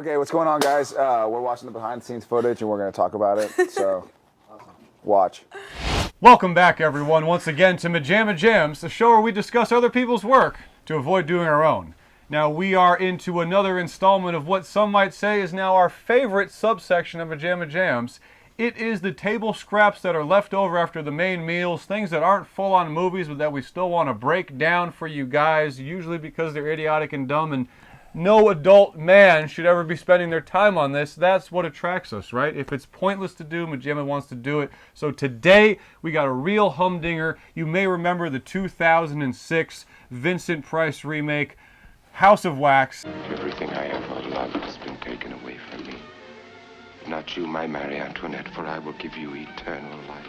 Okay, what's going on, guys? We're watching the behind-the-scenes footage, and we're going to talk about it, so watch. Welcome back, everyone, once again to MaJaMa Jams, the show where we discuss other people's work to avoid doing our own. Now, we are into another installment of what some might say is now our favorite subsection of MaJaMa Jams. It is the table scraps that are left over after the main meals, things that aren't full-on movies, but that we still want to break down for you guys, usually because they're idiotic and dumb, and no adult man should ever be spending their time on this. That's what attracts us, right? If it's pointless to do, MaJaMa wants to do it. So today, we got a real humdinger. You may remember the 2006 Vincent Price remake, House of Wax. Everything I ever loved has been taken away from me. Not you, my Marie Antoinette, for I will give you eternal life.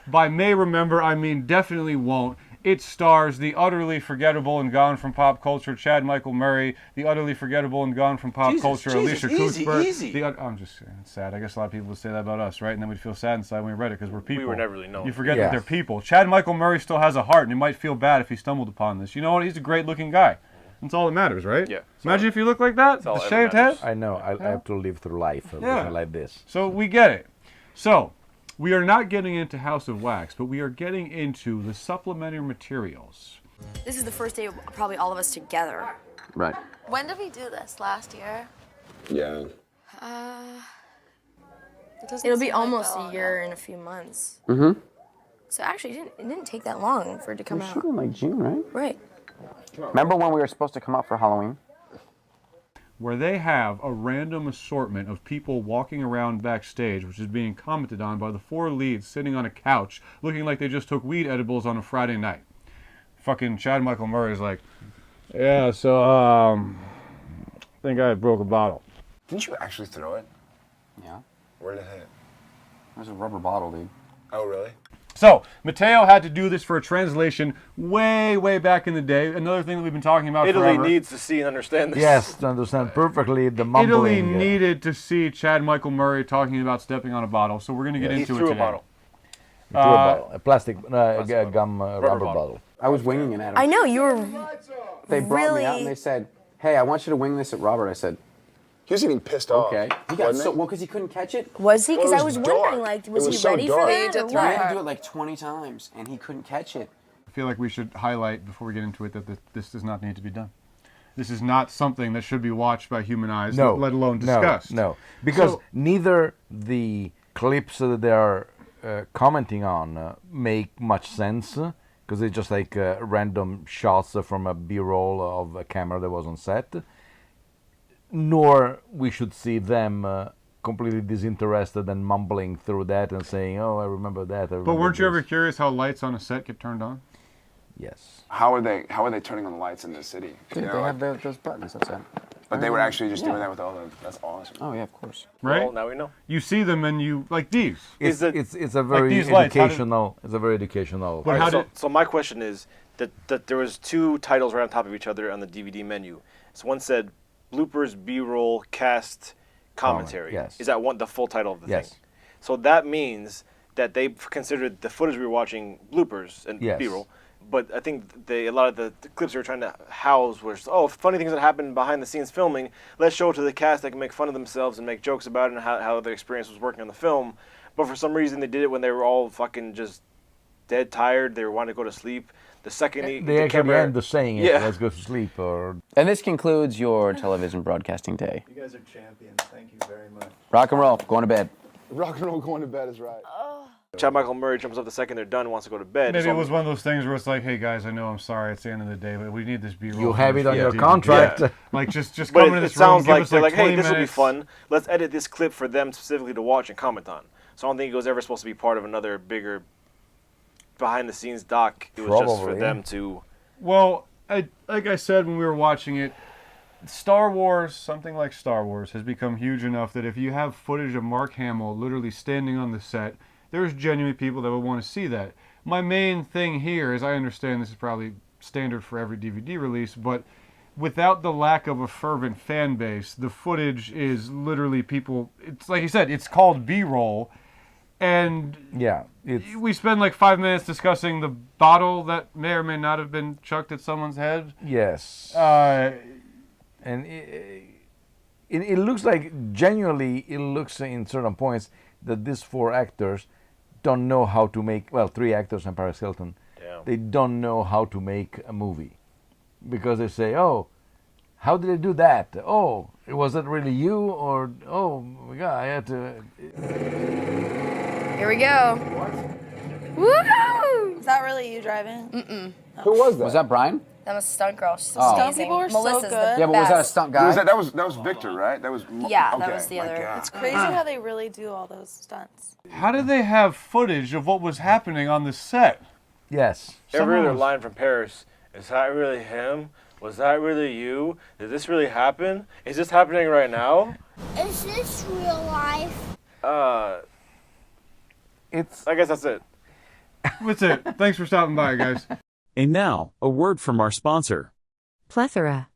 By may remember, I mean definitely won't. It stars the utterly forgettable and gone from pop culture Chad Michael Murray, the utterly forgettable and gone from pop culture Alicia Cuthbert. I'm just saying, it's sad. I guess a lot of people would say that about us, right? And then we'd feel sad inside when we read it because we're people. We were never really known. You forget that they're people. Chad Michael Murray still has a heart, and he might feel bad if he stumbled upon this. You know what? He's a great-looking guy. That's all that matters, right? Yeah. Imagine if you look like that, the shaved head. I know. I have to live through life like this. So we get it. So we are not getting into House of Wax, but we are getting into the supplementary materials. This is the first day of probably all of us together. Right. When did we do this? Last year? Yeah. It'll be almost a year in a few months. Mm-hmm. So actually, it didn't take that long for it to come out. Shooting like June, right? Right. Remember when we were supposed to come out for Halloween? Where they have a random assortment of people walking around backstage, which is being commented on by the four leads sitting on a couch, looking like they just took weed edibles on a Friday night. Fucking Chad Michael Murray's like, yeah, so, I think I broke a bottle. Didn't you actually throw it? Yeah. Where did it hit? It was a rubber bottle, dude. Oh, really? So, Matteo had to do this for a translation way, way back in the day. Another thing that we've been talking about Italy forever. needs to see and understand this. Yes, to understand perfectly the mumbling. Italy needed to see Chad Michael Murray talking about stepping on a bottle, so we're going to get into it today. He threw a bottle. He threw a bottle. A plastic gum rubber bottle. I was winging it at him. I know, you were They brought me out and they said, hey, I want you to wing this at Robert. I said, He was getting pissed off. okay. He got so, well, because he couldn't catch it. Was he? Because Well, it I was was dark. wondering, like, was It was he so ready for dark. that or I what? had to do it like 20 times, and he couldn't catch it. I feel like we should highlight before we get into it that this does not need to be done. This is not something that should be watched by human eyes, let alone discussed. No, because neither the clips that they are commenting on make much sense, because they're just like random shots from a B-roll of a camera that was on set, nor we should see them completely disinterested and mumbling through that and saying, oh, I remember that. But weren't you ever curious how lights on a set get turned on? Yes. How are they turning on the lights in the city? Dude, they have those buttons, that's it. But they were actually just doing that with all the... That's awesome. Oh, yeah, of course. Right? Well, now we know. You see them and you, like these. It's a very these lights, how educational. It's a very educational. But how did- So my question is that there was two titles right on top of each other on the DVD menu. So one said bloopers, B-roll, cast, commentary. Yes. Is that the full title of the Yes. thing? So that means that they considered the footage we were watching bloopers and Yes. B-roll. But I think a lot of the clips they were trying to house was, funny things that happened behind the scenes filming. Let's show it to the cast that can make fun of themselves and make jokes about it and how their experience was working on the film. But for some reason, they did it when they were all fucking just dead tired. They were wanting to go to sleep. The second They actually end up saying it, let's go to sleep. And this concludes your television broadcasting day. You guys are champions. Thank you very much. Rock and roll, going to bed. Rock and roll going to bed is right. Chad Michael Murray jumps up the second they're done, wants to go to bed. Maybe it was one of those things where it's like, hey guys, I know I'm sorry, it's the end of the day, but we need this B-roll. You have it on your DVD. contract. Yeah. Like just But come into it this sounds room, like give us they're like like, 20 hey, this will be minutes. fun. Let's edit this clip for them specifically to watch and comment on. So I don't think it was ever supposed to be part of another bigger behind-the-scenes doc. It was just for Probably. them to... Well, like I said when we were watching it, Star Wars, something like Star Wars, has become huge enough that if you have footage of Mark Hamill literally standing on the set, there's genuine people that would want to see that. My main thing here is I understand this is probably standard for every DVD release, but without the lack of a fervent fan base, the footage is literally people, it's like you said, it's called B-roll. And Yeah, we spend like 5 minutes discussing the bottle that may or may not have been chucked at someone's head. yes. And it looks like, genuinely, it looks in certain points that these 4 actors don't know how to make, well, 3 actors and Paris Hilton, they don't know how to make a movie. Because they say, oh, how did they do that? Oh, was that really you? Or, oh, my God, I had to... Here we go. Woohoo! Is that really you driving? Mm-mm. Who was that? Was that Brian? That was a stunt girl. She's Oh. amazing. Stunt people are so Melissa's good. the Yeah, but was that a best. stunt Who guy? was that? That was Victor, right? That was. Yeah, that okay, was the my other. God. It's crazy how they really do all those stunts. How did they have footage of what was happening on the set? Yes. Every other Someone was- line from Paris, is that really him? Was that really you? Did this really happen? Is this happening right now? Is this real life? It's... I guess that's it. That's it. Thanks for stopping by, guys. And now, a word from our sponsor. Plethora.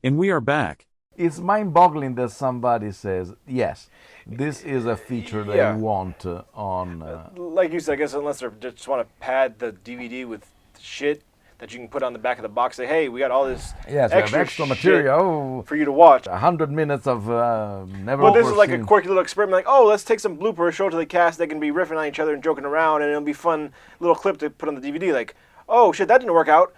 And we are back. It's mind-boggling that somebody says, yes, this is a feature they Yeah. want on... Like you said, I guess unless they just want to pad the DVD with shit that you can put on the back of the box, say, hey, we got all this yes, we have extra extra shit material. for you to watch. 100 minutes of never Well, this is like a overseen- quirky little experiment. Like, oh, let's take some bloopers, show it to the cast. They can be riffing on each other and joking around, and it'll be fun little clip to put on the DVD. Like, oh shit, that didn't work out.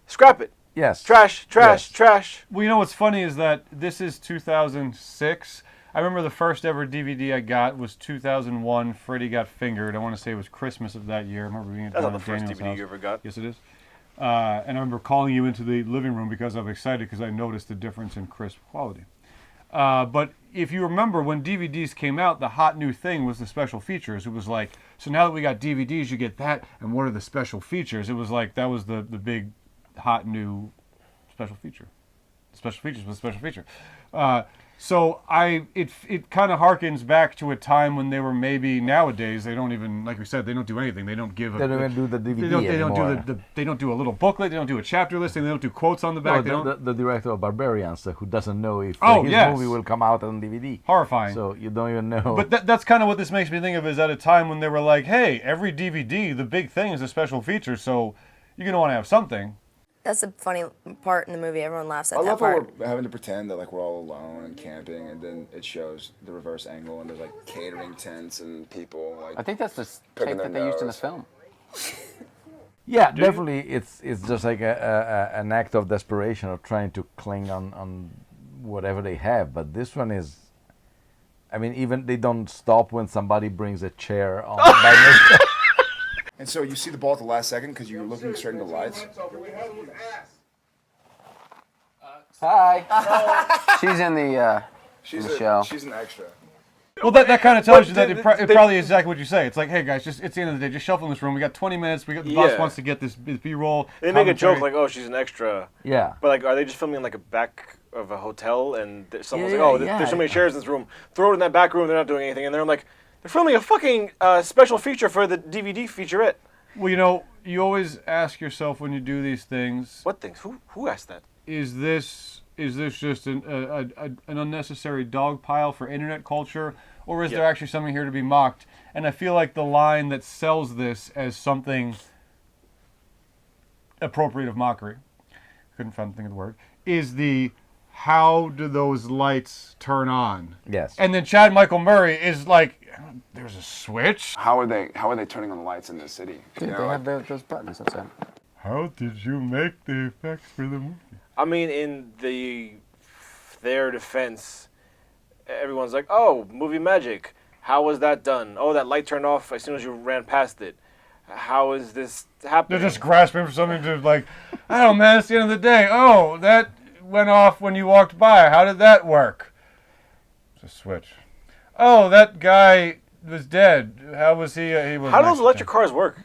Scrap it. Yes. Trash, trash, Yes. trash. Well, you know what's funny is that this is 2006. I remember the first ever DVD I got was 2001. Freddie Got Fingered. I want to say it was Christmas of that year. I remember being at That's not John the first Daniel's DVD house. you ever got. Yes, it is. And I remember calling you into the living room because I was excited because I noticed the difference in crisp quality. But if you remember, when DVDs came out, the hot new thing was the special features. It was like, so now that we got DVDs, you get that, and what are the special features? It was like, that was the big, hot new special feature. Special features was a special feature. So it kind of harkens back to a time when they were maybe, nowadays they don't even, like we said, they don't do anything. They don't give. They don't even do the DVD They don't anymore. do they don't do a little booklet. They don't do a chapter listing. They don't do quotes on the back. They No, don't. the director of Barbarians, who doesn't know if his Yes. movie will come out on DVD. Horrifying. So you don't even know. But that's kind of what this makes me think of, is at a time when they were like, hey, every DVD, the big thing is a special feature, so you're going to want to have something. That's the funny part in the movie. Everyone laughs at I that love part. how we're having to pretend that like we're all alone and camping, and then it shows the reverse angle, and there's like catering tents and people like. I think that's the picking tape their that they used in the nose. film. yeah, definitely, it's just like an act of desperation of trying to cling on whatever they have. But this one is, I mean, even they don't stop when somebody brings a chair on. by mistake. And so you see the ball at the last second because you're looking straight into the lights. Hi. She's in the show. She's an extra. Well, that kind of tells you that they- it probably is exactly what you say. It's like, hey guys, it's the end of the day. Just shuffle in this room. We got 20 minutes. The boss Yeah. wants to get this B-roll. They make a joke commentary. like, oh, she's an extra. Yeah. But like, are they just filming like a back of a hotel and someone's Yeah, like, oh, yeah. there's so many chairs in this room. Throw it in that back room. They're not doing anything, and they're like, they're filming a fucking special feature for the DVD featurette. Well, you know, you always ask yourself when you do these things, What things? Who asked that? is this just an unnecessary dog pile for internet culture, or is there actually something here to be mocked? And I feel like the line that sells this as something appropriate of mockery, couldn't find the thing of the word, is the how do those lights turn on? Yes. And then Chad Michael Murray is like, there's a switch? How are they turning on the lights in the city? Dude, You they know, have those buttons. That's it. How did you make the effects for the movie? I mean, in their defense, everyone's like, oh, movie magic. How was that done? Oh, that light turned off as soon as you ran past it. How is this happening? They're just grasping for something to like, I don't know, man, it's the end of the day. Oh, that went off when you walked by. How did that work? It's a switch. Oh, that guy was dead. How was he? He was. How do those electric cars work?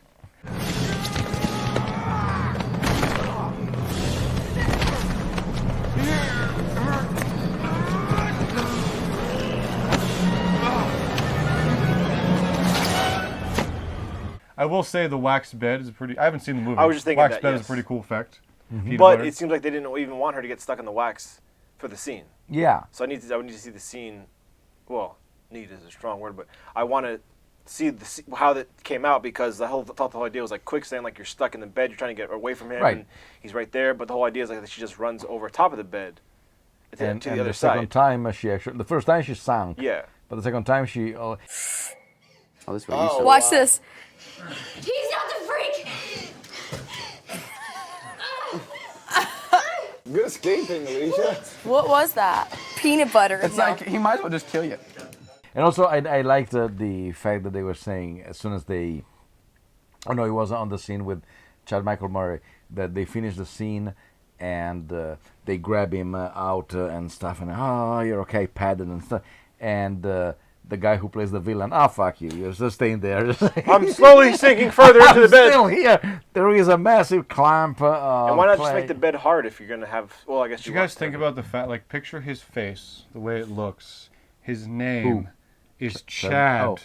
I will say the wax bed is a pretty. I haven't seen the movie. I was just thinking wax that, bed is yes. a pretty cool effect. Peanut But butter. it seems like they didn't even want her to get stuck in the wax for the scene. Yeah. So I would need to see the scene. Well, need is a strong word, but I want to see how that came out, because the whole idea was like quicksand, like you're stuck in the bed, you're trying to get away from him, Right. and he's right there. But the whole idea is like that she just runs over top of the bed to the other the side. second time she actually, the first time she sank. Yeah. But the second time she. Oh, this way. Oh, Watch this. He's not the freak! Good escaping, Alicia. What was that? Peanut butter. It's No. like he might as well just kill you. And also, I liked the fact that they were saying as soon as they. Oh no, it was on the scene with Chad Michael Murray that they finished the scene and they grab him out and stuff, and oh, you're okay, padded and stuff. And the guy who plays the villain, fuck you, you're just staying there. I'm slowly sinking further into the bed. Still here. There is a massive clamp. And why not just make the bed hard if you're gonna have? Well, I guess Did you guys think about the fact, like, picture his face, the way it looks. His name is Chad Oh.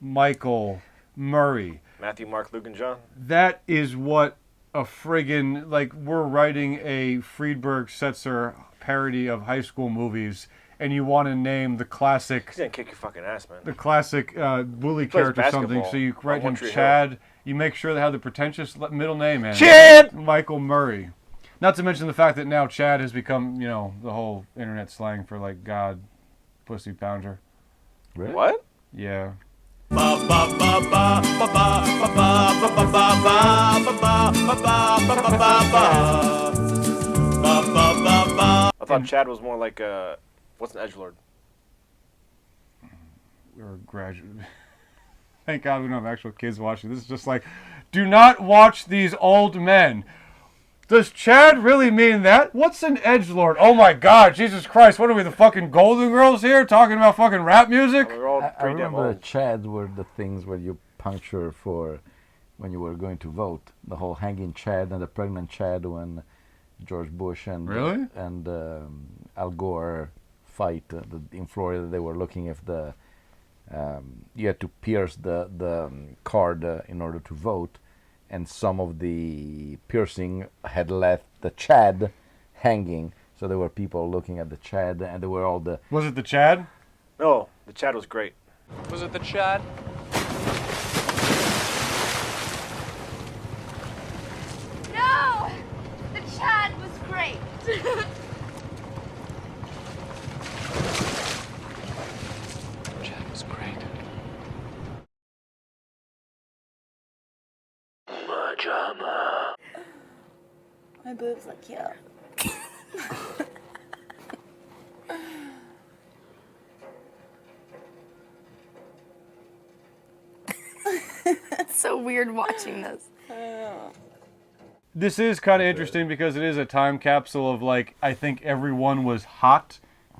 Michael Murray. Matthew, Mark, Luke, and John. That is what a friggin', like, we're writing a Friedberg Setzer parody of high school movies, and you want to name the classic, He's gonna kick your fucking ass, man. the classic bully plays character or something. basketball So you write on him One Tree Chad. You make sure they have the pretentious middle name, man. Chad! Michael Murray. Not to mention the fact that now Chad has become, you know, the whole internet slang for, like, God, pussy pounder. Really? What? Yeah. I thought Chad was more like what's an edgelord? Or graduate. Thank God we don't have actual kids watching. This is just like, do not watch these old men. Does Chad really mean that? What's an edgelord? Oh my God, Jesus Christ! What are we, the fucking Golden Girls here, talking about fucking rap music? We're all I pretty damn remember old. Chads were the things where you puncture for when you were going to vote. The whole hanging Chad and the pregnant Chad when George Bush and Really? and Al Gore fight in Florida. They were looking if the you had to pierce the card in order to vote, and some of the piercing had left the Chad hanging. So there were people looking at the Chad, and there were all the. Was it the Chad? No, the Chad was great. Was it the Chad? No! The Chad was great. Chad was great. My boobs look cute. It's so weird watching this. This is kind of interesting because it is a time capsule of, like, I think everyone was hot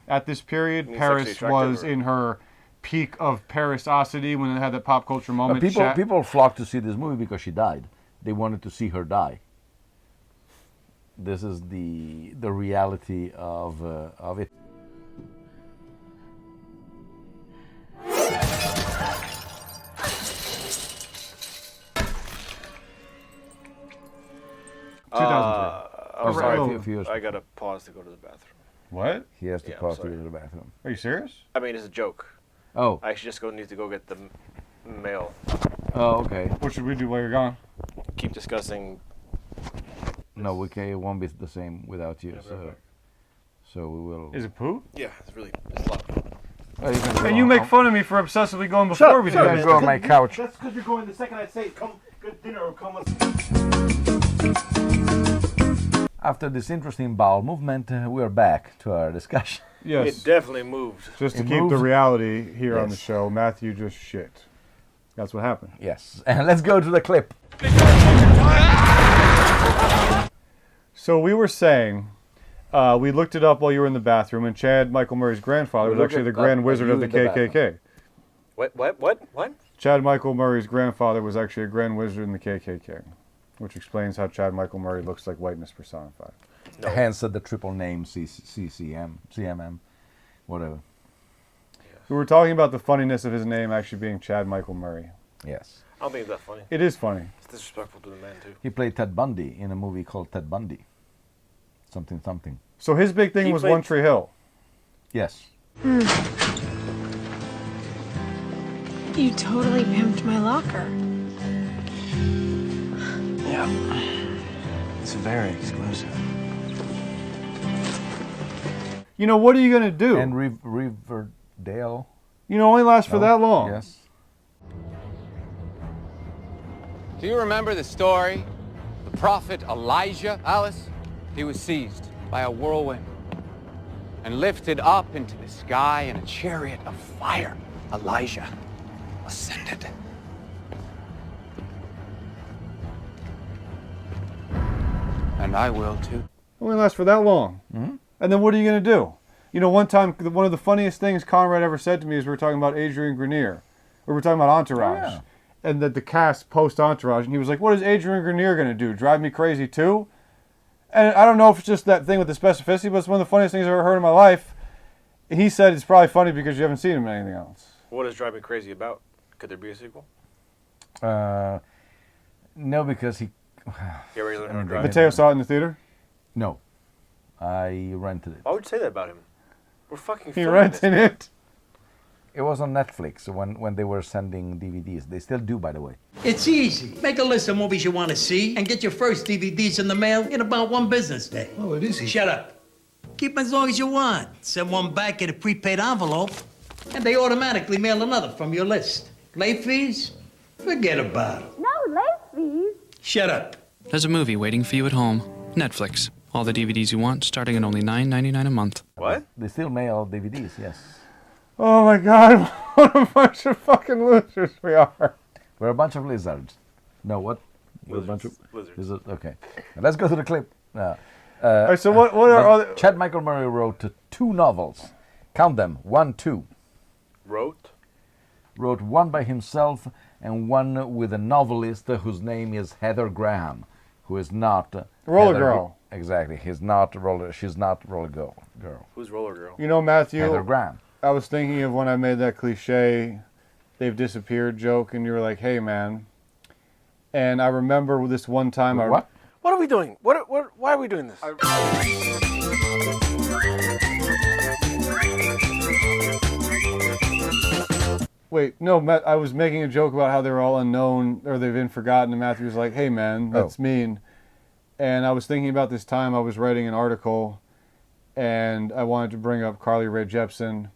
at this period. mean Paris sexually attractive, was or- in her peak of Parisosity when it had that pop culture moment. People flocked to see this movie because she died. They wanted to see her die. This is the reality of it. I'm sorry. Oh. A few years. I gotta pause to go to the bathroom. What? He has to Yeah, I'm pause to sorry. go to the bathroom. Are you serious? I mean, it's a joke. Oh. I actually just need to go get the mail. Oh, okay. What should we do while you're gone? Keep discussing. No, we can. It won't be the same without you. So we will. Is it poo? Yeah, it's loud. Oh, you can go And you on. make fun of me for obsessively going before we do You can this. go on my couch. That's because you're going the second I say, come, good dinner, or come with. After this interesting bowel movement, we are back to our discussion. Yes. It definitely moved. Just to It keep the moves. reality here on the Yes. show, Matthew just shit. That's what happened. Yes. And let's go to the clip. So we were saying, we looked it up while you were in the bathroom, and Chad Michael Murray's grandfather was looked actually the it Grand up Wizard while of you the in the KKK. What? Chad Michael Murray's grandfather was actually a Grand Wizard in the KKK, which explains how Chad Michael Murray looks like whiteness personified. No. Hence the triple name CMM, whatever. We were talking about the funniness of his name actually being Chad Michael Murray. Yes. I don't think it's that funny. It is funny. It's disrespectful to the man too. He played Ted Bundy in a movie called Ted Bundy. Something. So his big thing He was played- One Tree Hill. Yes. You totally pimped my locker. Yeah. It's very exclusive. You know, what are you going to do? And Riverdale. You know, only lasts for that long. Yes. Do you remember the story? The prophet Elijah, Alice? He was seized by a whirlwind and lifted up into the sky in a chariot of fire. Elijah ascended. And I will too. Only lasts for that long. Mm-hmm. And then what are you going to do? You know, one time, one of the funniest things Conrad ever said to me is we were talking about Adrian Grenier. We were talking about Entourage. Oh, yeah. And the cast post-Entourage. And he was like, what is Adrian Grenier going to do? Drive me crazy too? And I don't know if it's just that thing with the specificity, but it's one of the funniest things I've ever heard in my life. He said it's probably funny because you haven't seen him in anything else. What is Drive Me Crazy about? Could there be a sequel? No, because he... Yeah, where he learned how to drive. Mateo saw it in the theater? No. I rented it. Why would you say that about him? We're fucking He filming rented this. it. It was on Netflix when they were sending DVDs. They still do, by the way. It's easy. Make a list of movies you want to see and get your first DVDs in the mail in about 1 business day. Oh, it is easy. Shut up. Keep them as long as you want. Send one back in a prepaid envelope, and they automatically mail another from your list. Late fees? Forget about it. No late fees. Shut up. There's a movie waiting for you at home. Netflix. All the DVDs you want, starting at only $9.99 a month. What? They still mail DVDs, yes. Oh my God, what a bunch of fucking losers we are. We're a bunch of lizards. No, what? We're a bunch of Lizards. Okay. Now let's go to the clip. All right, so what are other... Chad Michael Murray wrote 2 novels. Count them. 1, 2. Wrote? Wrote one by himself and one with a novelist whose name is Heather Graham, who is not... Roller Heather Girl. Exactly. She's not Roller Girl. Who's Roller Girl? You know, Matthew, Heather Graham. I was thinking of when I made that cliche, they've disappeared joke, and you were like, hey, man. And I remember this one time... What? What are we doing? Why are we doing this? Wait, no, Matt, I was making a joke about how they're all unknown, or they've been forgotten, and Matthew was like, hey, man, that's mean. And I was thinking about this time I was writing an article, and I wanted to bring up Carly Rae Jepsen,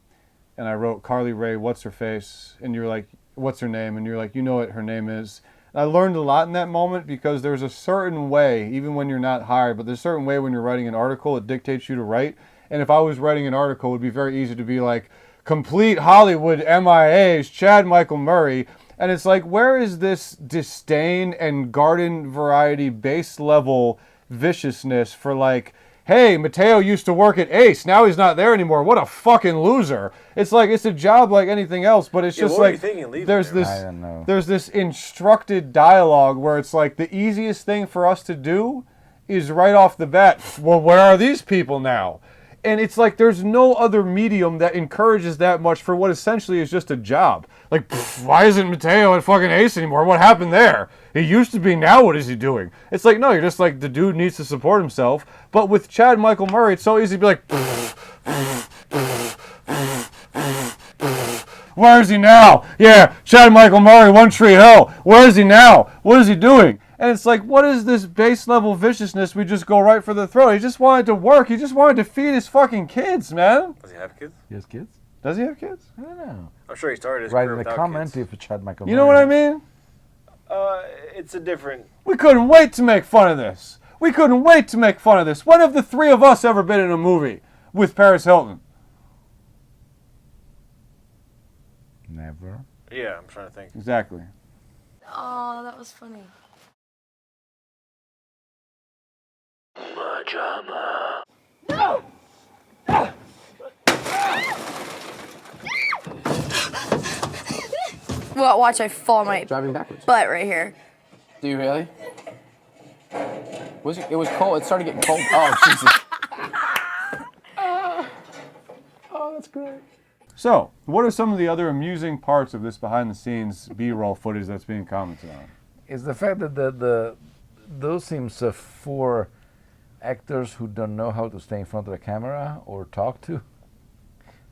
and I wrote Carly Rae, what's her face? And you're like, what's her name? And you're like, you know what her name is. And I learned a lot in that moment because there's a certain way, even when you're not hired, but there's a certain way when you're writing an article, it dictates you to write. And if I was writing an article, it would be very easy to be like, complete Hollywood MIAs, Chad Michael Murray. And it's like, where is this disdain and garden variety base level viciousness for like, hey, Mateo used to work at Ace, now he's not there anymore. What a fucking loser. It's like, it's a job like anything else, but it's just what were you like, thinking leaving there's there? this, I don't know. there's this instructed dialogue where it's like the easiest thing for us to do is right off the bat, well, where are these people now? And it's like there's no other medium that encourages that much for what essentially is just a job. Like, why isn't Mateo at fucking Ace anymore? What happened there? He used to be, now what is he doing? It's like, no, you're just like, the dude needs to support himself. But with Chad Michael Murray, it's so easy to be like, where is he now? Yeah, Chad Michael Murray, One Tree Hill. Where is he now? What is he doing? And it's like, what is this base level viciousness? We just go right for the throat. He just wanted to work. He just wanted to feed his fucking kids, man. Does he have kids? He has kids? Does he have kids? I don't know. I'm sure he started his Write career in the without comment kids. if Chad Michael You know what I mean? It's a different... We couldn't wait to make fun of this. We couldn't wait to make fun of this. When have the three of us ever been in a movie with Paris Hilton? Never. Yeah, I'm trying to think. Exactly. Oh, that was funny. MaJaMa. No! Well, watch I fall my Driving backwards. butt right here. Do you really? It was cold. It started getting cold. Oh, Jesus. Oh, that's great. So, what are some of the other amusing parts of this behind-the-scenes B-roll footage that's being commented on? Is the fact that those seems 4 actors who don't know how to stay in front of the camera or talk to,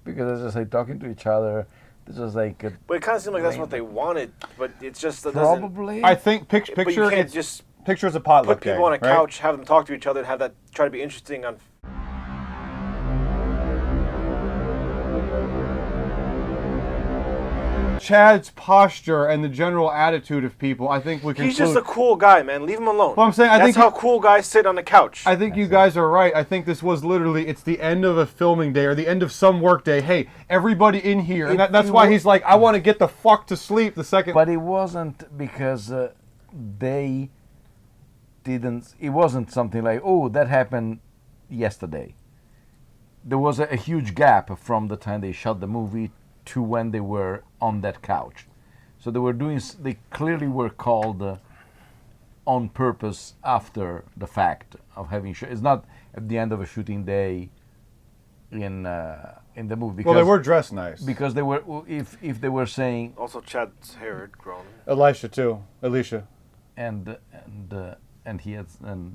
because as I say, talking to each other, This is like. But it kind of seemed like that's what they wanted, but it's just that probably. I think But you picture can't it's just picture's a potluck put people day, on a right? couch, have them talk to each other, and have that try to be interesting on. Chad's posture and the general attitude of people, I think we can. He's just a cool guy, man. Leave him alone. Well, I'm saying, that's how cool guys sit on the couch. I think you guys are right. I think this was literally, it's the end of a filming day or the end of some work day. Hey, everybody in here. And that's why he's like, I want to get the fuck to sleep the second. But it wasn't because they didn't, it wasn't something like, oh, that happened yesterday. There was a huge gap from the time they shot the movie to when they were on that couch. So they clearly were called on purpose after the fact of having shot. It's not at the end of a shooting day in the movie. Well, they were dressed nice. Because they were, if they were saying... Also, Chad's hair had grown. Alicia too. Alicia. And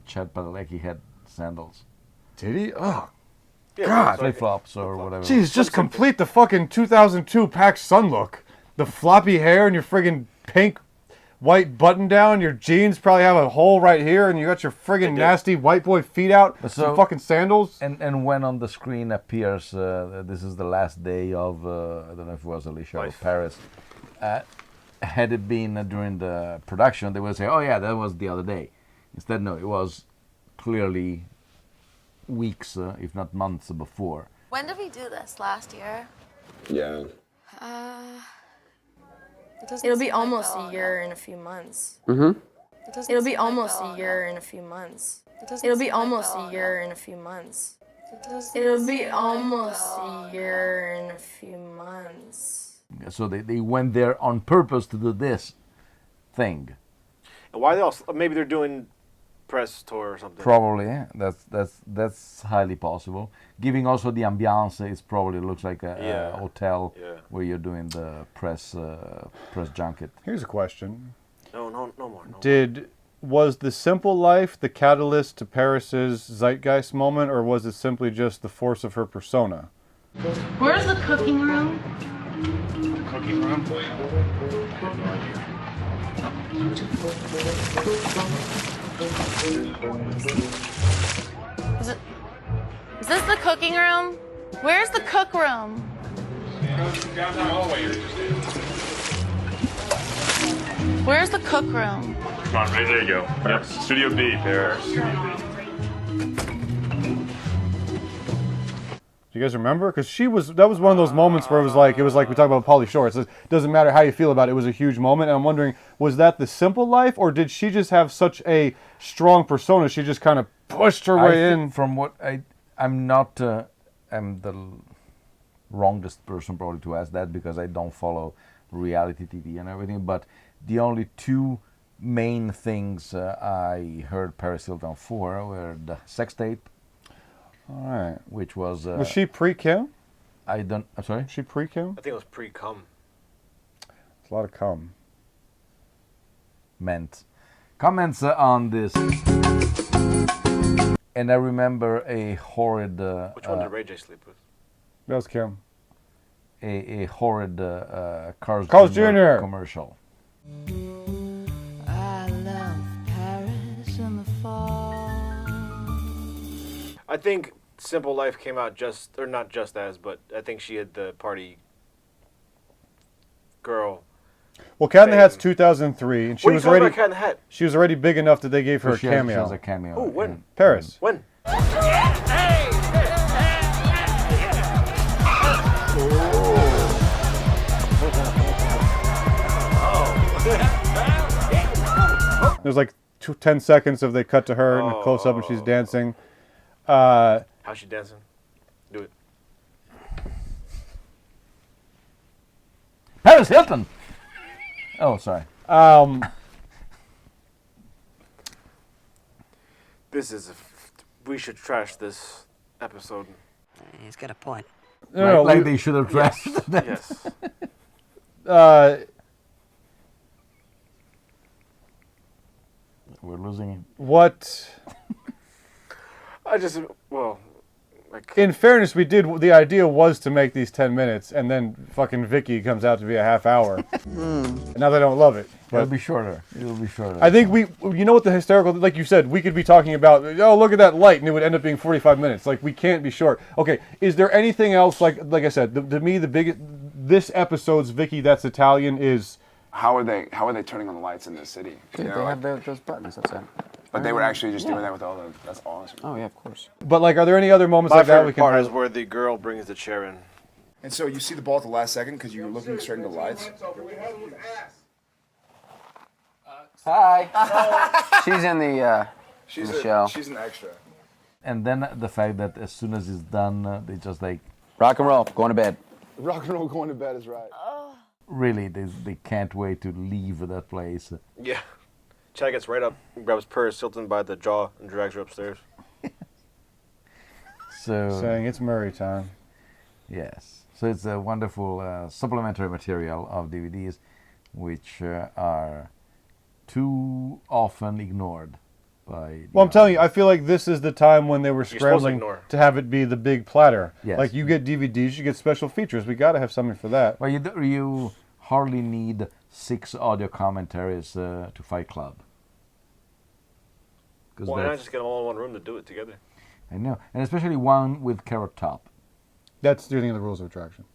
Chad Padalecki had sandals. Did he? Oh, yeah, God. Flip-flops or whatever. Jeez, just complete the fucking 2002 Pac Sun look. The floppy hair and your friggin' pink white button down. Your jeans probably have a hole right here, and you got your friggin' nasty white boy feet out. Some fucking sandals. And when on the screen appears, this is the last day of, I don't know if it was Alicia or Paris. Had it been during the production, they would say, oh yeah, that was the other day. Instead, no, it was clearly weeks, if not months before. When did we do this? Last year? Yeah. It'll be almost a year in a few months. Mm-hmm. It'll be almost a year in a few months. It'll be almost a year in a few months. It'll be almost a year in a few months. So they went there on purpose to do this thing. And why they also? Maybe they're doing press tour or something. Probably, yeah. That's highly possible. Giving also the ambiance, it probably looks like a hotel where you're doing the press junket. Here's a question. No more. Was the simple life the catalyst to Paris's zeitgeist moment, or was it simply just the force of her persona? Where's the cooking room? The cooking room? Is this the cooking room? Where's the cook room? Down the hallway. Where's the cook room? Come on, right there you go. Yep, Studio B, Paris. Do you guys remember? Because that was one of those moments where it was like we talked about Pauly Shore. It doesn't matter how you feel about it. It was a huge moment. And I'm wondering, was that the simple life, or did she just have such a strong persona? She just kind of pushed her way in. From what I'm not, I'm the wrongest person probably to ask that because I don't follow reality TV and everything. But the only two main things I heard Paris Hilton for were the sex tape. All right. Which was... was she pre-Kim? I'm sorry? Was she pre-Kim? I think it was pre-cum. It's a lot of cum. Meant. Comments on this. And I remember a horrid... Which one did Ray J sleep with? That was Kim. A horrid Carl's Jr. commercial. I love Paris in the fall. I think Simple Life came out not just as, but I think she had the party girl. Well, Cat in the Hat's 2003, and she was already Cat in the Hat? She was already big enough that they gave her a cameo. She has a cameo. Oh, when? Paris. When? There's like 10 seconds of they cut to her in a close up and she's dancing. How's she dancing? Do it. Paris Hilton. Oh, sorry. This is we should trash this episode. He's got a point. Like they should have trashed that. Yes. We're losing him. What? I like. In fairness, we did. The idea was to make these 10 minutes, and then fucking Vicky comes out to be a half hour. And now they don't love it. But It'll be shorter. It'll be shorter. I think you know what the hysterical, like you said, we could be talking about, oh, look at that light, and it would end up being 45 minutes. Like, we can't be short. Okay, is there anything else, like I said, to me, the biggest, this episode's Vicky That's Italian is... How are they turning on the lights in this city? Dude, they have those buttons, that's it. But they were actually just doing that with all the, that's awesome. Oh, yeah, of course. But, like, are there any other moments My like that favorite we can... part is where the girl brings the chair in. And so you see the ball at the last second because you were looking straight into the lights? Hi. She's in the show. She's an extra. And then the fact that as soon as it's done, they just like... Rock and roll, going to bed. Rock and roll going to bed is right. Really, they can't wait to leave that place. Yeah. Chad gets right up, grabs purse, Hilton by the jaw, and drags her upstairs. So saying it's Murray time. Yes. So it's a wonderful supplementary material of DVDs, which are too often ignored by... Well, I'm telling you, I feel like this is the time when they were scrambling to have it be the big platter. Yes. Like, you get DVDs, you get special features. We got to have something for that. Well, you hardly need 6 audio commentaries to Fight Club. Why not just get them all in one room to do it together? I know. And especially one with Carrot Top. That's the rules of attraction.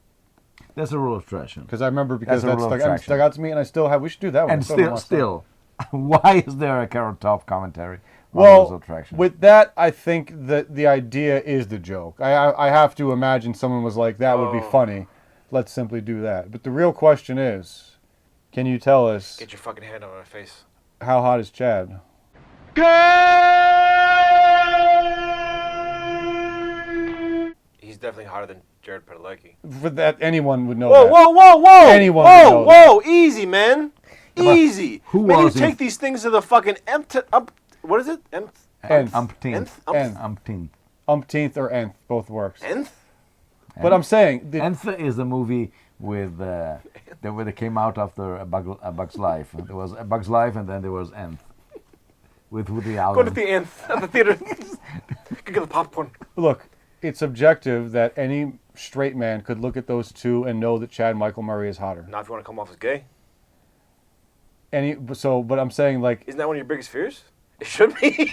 That's a rule of attraction. Because I remember that stuck stuck out to me, and I still have... We should do that one. And still, why is there a Carrot Top commentary on Well, rules of attraction? with that, I think that the idea is the joke. I have to imagine someone was like, that would be funny. Let's simply do that. But the real question is, can you tell us... Get your fucking hand on my face. How hot is Chad? He's definitely hotter than Jared Padalecki. For that, anyone would know whoa, that. Whoa, whoa, whoa! Anyone would know whoa! Easy, man. Easy. Who man, was you take these things to the fucking what is it? Umpteenth or nth, both works. Nth? But I'm saying... Nth is a movie with that when it came out after A Bug's Life. There was A Bug's Life and then there was Nth. With Woody Allen. Go to the Nth at the theater. Go get the popcorn. Look, it's objective that any straight man could look at those two and know that Chad Michael Murray is hotter. Not if you want to come off as gay. But I'm saying, like... Isn't that one of your biggest fears? It should be.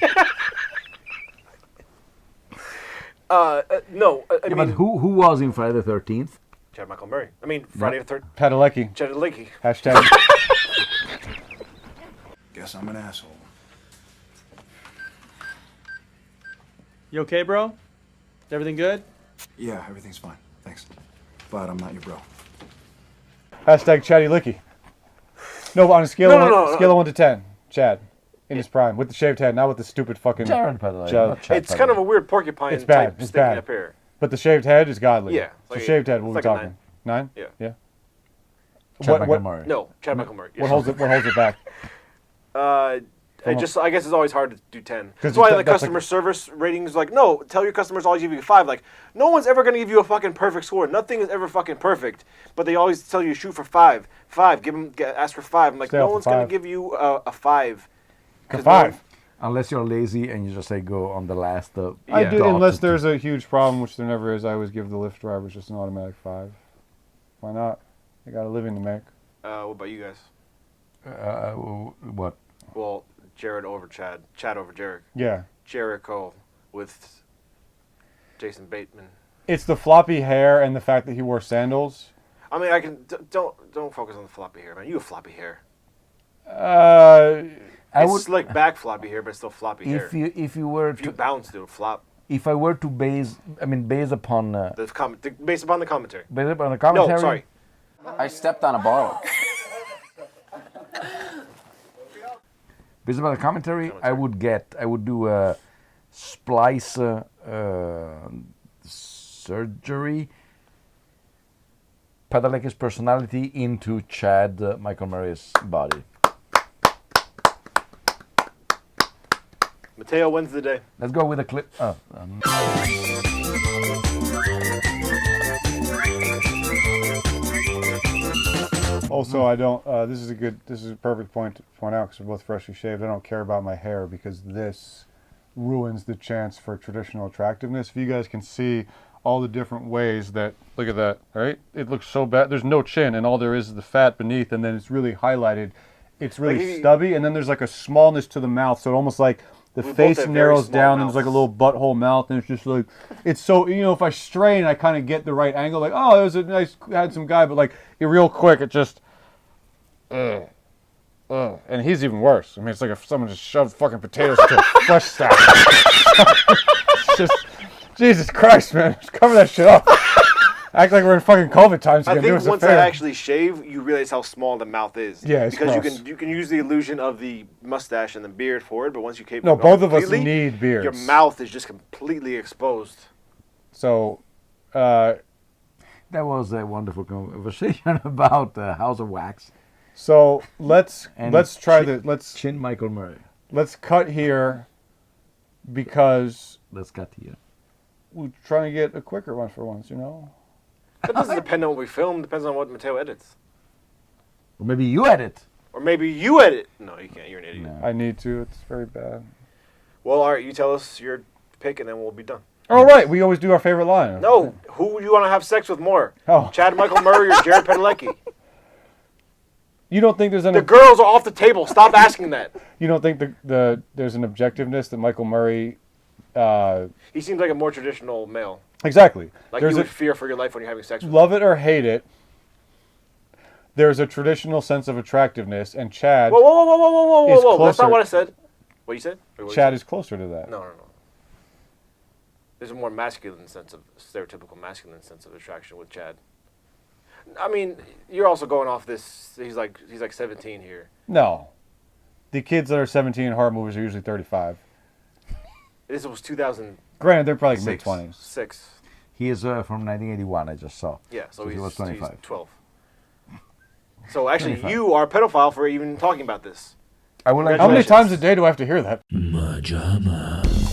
No. I mean, but who was in Friday the 13th? Chad Michael Murray. I mean, Friday the 13th. Padalecki. Padalecki. Hashtag. Guess I'm an asshole. You okay, bro? Everything good? Yeah, everything's fine. Thanks. But I'm not your bro. Hashtag Chatty Licky. No, on a scale of 1 to 10, Chad, in his prime, with the shaved head, not with the stupid fucking... Jared Padalecki. It's kind of a weird porcupine It's bad. type It's sticking bad. up here. But the shaved head is godly. Yeah. So shaved head, what are we talking? 9? Yeah. Yeah. Chad Michael Murray. No, Chad Michael Murray. What holds it back? I guess it's always hard to do 10. 'Cause That's why the that's customer service ratings like, no, tell your customers always give you 5. Like, no one's ever going to give you a fucking perfect score. Nothing is ever fucking perfect. But they always tell you to shoot for 5. 5. Ask for 5. I'm like, no one's going to give you a 5. A 5? Unless you're lazy and you just say go on the last... I do, unless there's a huge problem, which there never is. I always give the Lyft drivers just an automatic 5. Why not? They got a living to make. What about you guys? What? Well, Jared over Chad. Chad over Jarek. Yeah. Jericho with Jason Bateman. It's the floppy hair and the fact that he wore sandals. I mean, I can... Don't focus on the floppy hair, man. You have floppy hair. It's slick back floppy hair, but it's still floppy hair. If you bounce, it would flop. If I were to based upon... based upon the commentary. Based upon the commentary? No, sorry. I stepped on a bottle. Based upon the commentary, I would do a splice surgery, Padalecki's personality into Chad Michael Murray's body. Mateo wins the day. Let's go with a clip. Also, I don't. This is a perfect point to point out because we're both freshly shaved. I don't care about my hair because this ruins the chance for traditional attractiveness. If you guys can see all the different ways that, look at that, right? It looks so bad. There's no chin, and all there is the fat beneath, and then it's really highlighted. It's really stubby, and then there's like a smallness to the mouth, so it almost like the face narrows down, and there's like a little butthole mouth, and it's just like, it's so, you know, if I strain, I kind of get the right angle, like, oh, it was a nice, handsome guy, but like, real quick, it just, and he's even worse. I mean, it's like if someone just shoved fucking potatoes into a fresh stack. It's just, Jesus Christ, man, just cover that shit up. Act like we're in fucking COVID times again. I think once I actually shave, you realize how small the mouth is. Yeah, it's because gross. you can use the illusion of the mustache and the beard for it, but once you cape no, both of us need beards. Your mouth is just completely exposed. So, that was a wonderful conversation about House of Wax. So let's try Chin Michael Murray. Let's cut here because let's cut here. We're trying to get a quicker one for once, you know. That doesn't depend on what we film. Depends on what Mateo edits. Or maybe you edit. Or maybe you edit. No, you can't. You're an idiot. No. I need to. It's very bad. Well, all right. You tell us your pick, and then we'll be done. All right. We always do our favorite line. No. Who do you want to have sex with more? Oh. Chad Michael Murray or Jared Padalecki? You don't think there's any... The girls are off the table. Stop asking that. You don't think there's an objectiveness that Michael Murray... he seems like a more traditional male. Exactly. Like you would fear for your life when you're having sex with him. Love it or hate it, there's a traditional sense of attractiveness, and Chad... Whoa. That's not what I said. What you said? Chad is closer to that. No. There's a more masculine sense of, stereotypical masculine sense of attraction with Chad. I mean, you're also going off this, he's like 17 here. No. The kids that are 17 in horror movies are usually 35. This was 2000. Granted, they're probably mid-20s. 6. He is from 1981, I just saw. Yeah, so he was 25. He's 12. So actually, 25. You are a pedophile for even talking about this. How many times a day do I have to hear that? MaJaMa.